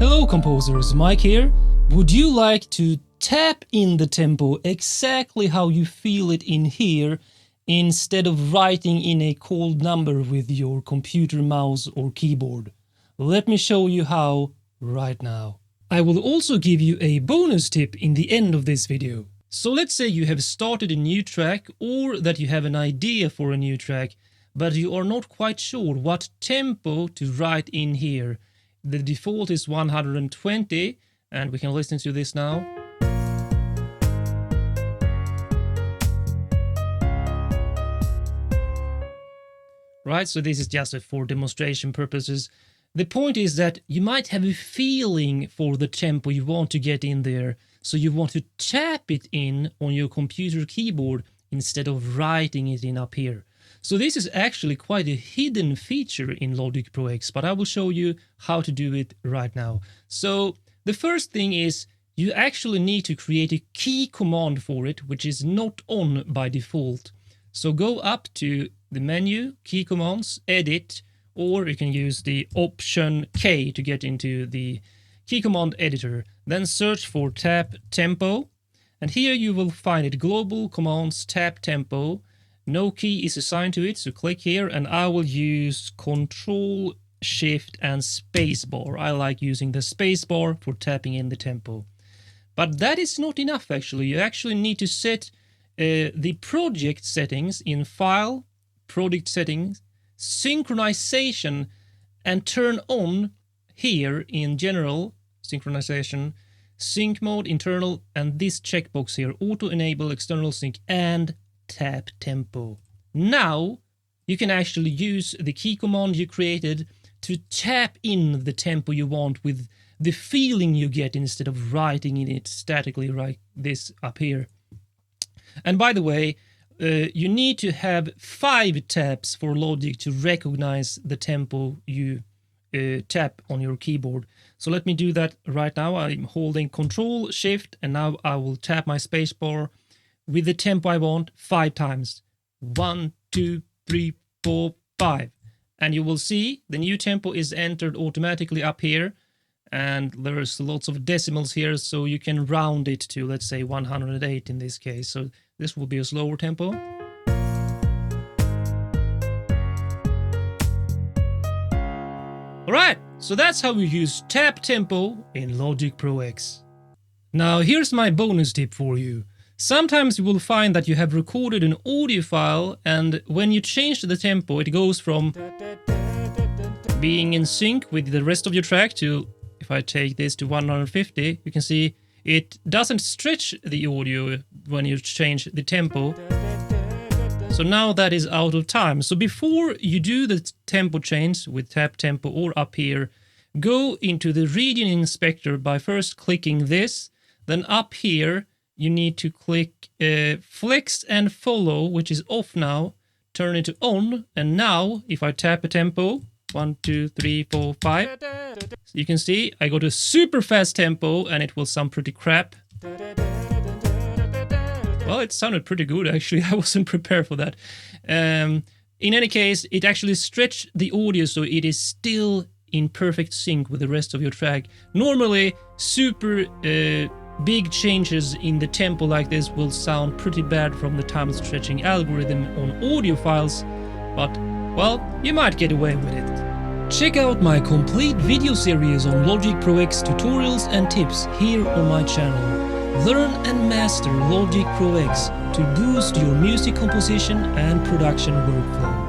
Hello composers, Mike here. Would you like to tap in the tempo exactly how you feel it in here instead of writing in a cold number with your computer mouse or keyboard? Let me show you how right now. I will also give you a bonus tip in the end of this video. So let's say you have started a new track or that you have an idea for a new track, but you are not quite sure what tempo to write in here. The default is 120 and we can listen to this now. Right, so this is just for demonstration purposes. The point is that you might have a feeling for the tempo you want to get in there, so you want to tap it in on your computer keyboard instead of writing it in up here. So this is actually quite a hidden feature in Logic Pro X, but I will show you how to do it right now. So the first thing is you actually need to create a key command for it, which is not on by default. So go up to the menu, key commands, edit, or you can use the option K to get into the key command editor. Then search for tap tempo, and here you will find it, global commands tap tempo. No key is assigned to it, so click here, and I will use Control, Shift and Spacebar. I like using the spacebar for tapping in the tempo. But that is not enough actually. You actually need to set the project settings in File, Project Settings, Synchronization, and turn on here in General, Synchronization, Sync Mode, Internal, and this checkbox here, Auto Enable External Sync and Tap Tempo. Now you can actually use the key command you created to tap in the tempo you want with the feeling you get instead of writing in it statically like this up here. And by the way, you need to have 5 taps for Logic to recognize the tempo you tap on your keyboard. So let me do that right now. I'm holding Control, Shift, and now I will tap my spacebar with the tempo I want 5 times. 1, 2, 3, 4, 5. And you will see the new tempo is entered automatically up here. And there's lots of decimals here, so you can round it to, let's say, 108 in this case. So this will be a slower tempo. Alright, so that's how we use tap tempo in Logic Pro X. Now here's my bonus tip for you. Sometimes you will find that you have recorded an audio file, and when you change the tempo, it goes from being in sync with the rest of your track to, if I take this to 150, you can see it doesn't stretch the audio when you change the tempo. So now that is out of time. So before you do the tempo change with tap tempo or up here, go into the region inspector by first clicking this. Then up here, you need to click flex and follow, which is off now. Turn it to on. And now if I tap a tempo, 1, 2, 3, 4, 5. You can see I got a super fast tempo and it will sound pretty crap. Well, it sounded pretty good actually. I wasn't prepared for that. In any case, it actually stretched the audio so it is still in perfect sync with the rest of your track. Normally, super big changes in the tempo like this will sound pretty bad from the time stretching algorithm on audio files, but well, you might get away with it. Check out my complete video series on Logic Pro X tutorials and tips here on my channel. Learn and master Logic Pro X to boost your music composition and production workflow.